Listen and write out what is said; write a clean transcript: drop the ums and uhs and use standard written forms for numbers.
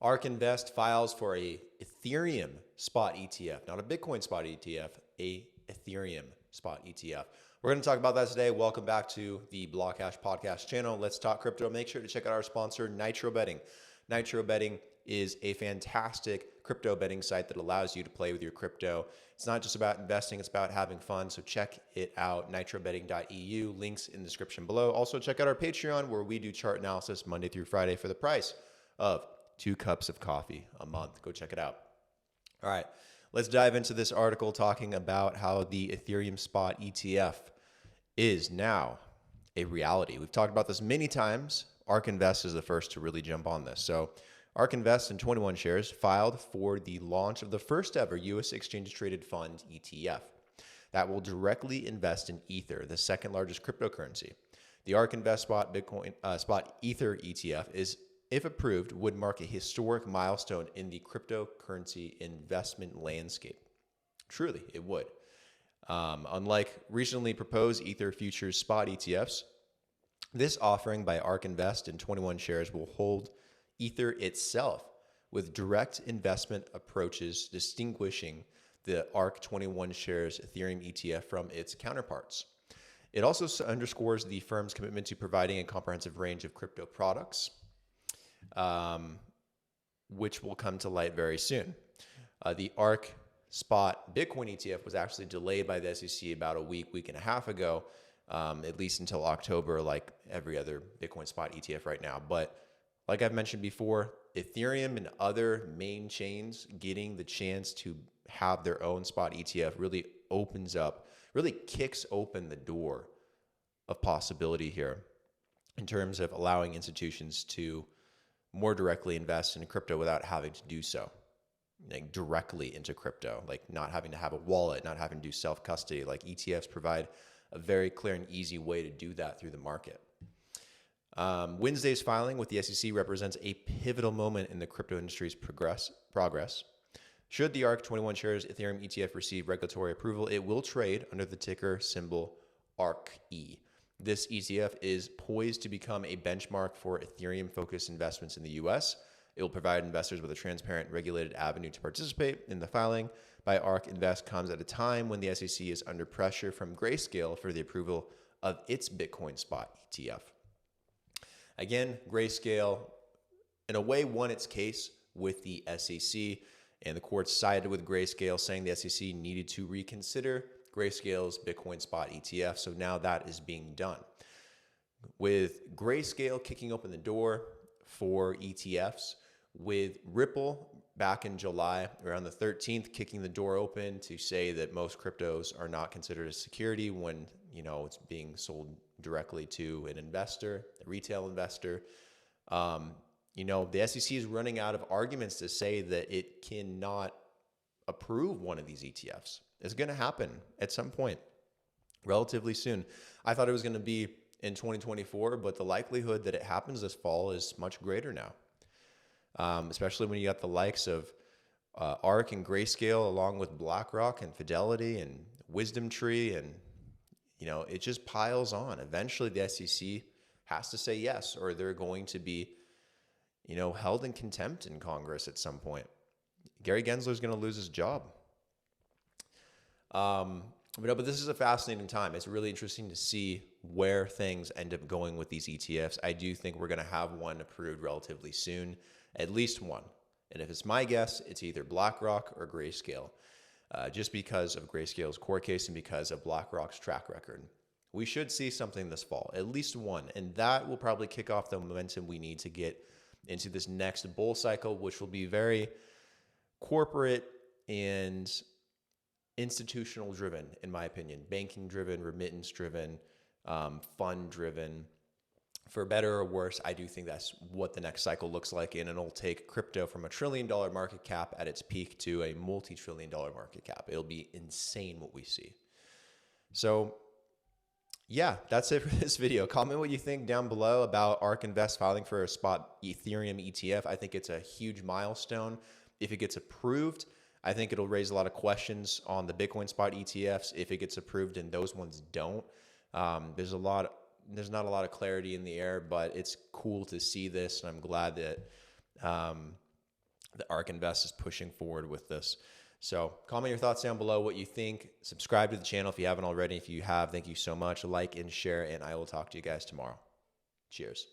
Ark Invest files for a Ethereum Spot ETF, not a Bitcoin Spot ETF, a Ethereum Spot ETF. We're going to talk about that today. Welcome back to the Blockhash podcast channel. Let's talk crypto. Make sure to check out our sponsor, NITROBETTING. NITROBETTING is a fantastic crypto betting site that allows you to play with your crypto. It's not just about investing, it's about having fun. So check it out, nitrobetting.eu. Links in the description below. Also check out our Patreon where we do chart analysis Monday through Friday for the price of 2 cups of coffee a month. Go check it out. All right, let's dive into this article talking about how the Ethereum Spot ETF is now a reality. We've talked about this many times. Ark Invest is the first to really jump on this. So Ark Invest in 21 shares filed for the launch of the first ever U.S. exchange traded fund ETF that will directly invest in Ether, the second largest cryptocurrency. The Ark Invest Spot Ether ETF is, if approved, would mark a historic milestone in the cryptocurrency investment landscape. Truly, it would. Unlike recently proposed Ether futures spot ETFs, this offering by Ark Invest in 21 shares will hold Ether itself with direct investment approaches, distinguishing the Ark 21 shares Ethereum ETF from its counterparts. It also underscores the firm's commitment to providing a comprehensive range of crypto products, which will come to light very soon. The Ark Spot Bitcoin ETF was actually delayed by the SEC about a week and a half ago, at least until October, like every other Bitcoin Spot ETF right now. But like I've mentioned before, Ethereum and other main chains getting the chance to have their own spot ETF really kicks open the door of possibility here in terms of allowing institutions to more directly invest in crypto without having to do so, like directly into crypto, like not having to have a wallet, not having to do self-custody. Like ETFs provide a very clear and easy way to do that through the market. Wednesday's filing with the SEC represents a pivotal moment in the crypto industry's progress. Should the Ark 21 shares Ethereum ETF receive regulatory approval, it will trade under the ticker symbol ARKE. This ETF is poised to become a benchmark for Ethereum-focused investments in the U.S. It will provide investors with a transparent, regulated avenue to participate in the filing by Ark Invest comes at a time when the SEC is under pressure from Grayscale for the approval of its Bitcoin Spot ETF. Again, Grayscale, in a way, won its case with the SEC, and the court sided with Grayscale, saying the SEC needed to reconsider Grayscale's Bitcoin Spot ETF. So now that is being done. With Grayscale kicking open the door for ETFs, with Ripple back in July, around the 13th, kicking the door open to say that most cryptos are not considered a security when, it's being sold directly to an investor, a retail investor. The SEC is running out of arguments to say that it cannot approve one of these ETFs. It's going to happen at some point relatively soon. I thought it was going to be in 2024, but the likelihood that it happens this fall is much greater now, especially when you got the likes of Ark and Grayscale along with BlackRock and Fidelity and Wisdom Tree, and it just piles on. Eventually the SEC has to say yes, or they're going to be held in contempt in Congress at some point. Gary Gensler is going to lose his job. But this is a fascinating time. It's really interesting to see where things end up going with these ETFs. I do think we're going to have one approved relatively soon, at least one. And if it's my guess, it's either BlackRock or Grayscale, just because of Grayscale's court case and because of BlackRock's track record. We should see something this fall, at least one, and that will probably kick off the momentum we need to get into this next bull cycle, which will be very corporate and institutional driven, in my opinion, banking driven, remittance driven, fund driven. For better or worse, I do think that's what the next cycle looks like, and it'll take crypto from $1 trillion market cap at its peak to a multi-trillion-dollar market cap. It'll be insane what we see. So yeah, that's it for this video. Comment what you think down below about Ark Invest filing for a spot Ethereum ETF. I think it's a huge milestone. If it gets approved, I think it'll raise a lot of questions on the Bitcoin Spot ETFs if it gets approved and those ones don't. There's not a lot of clarity in the air, but it's cool to see this, and I'm glad that the Ark Invest is pushing forward with this. So comment your thoughts down below, what you think. Subscribe to the channel if you haven't already. If you have, thank you so much. Like and share, and I will talk to you guys tomorrow. Cheers.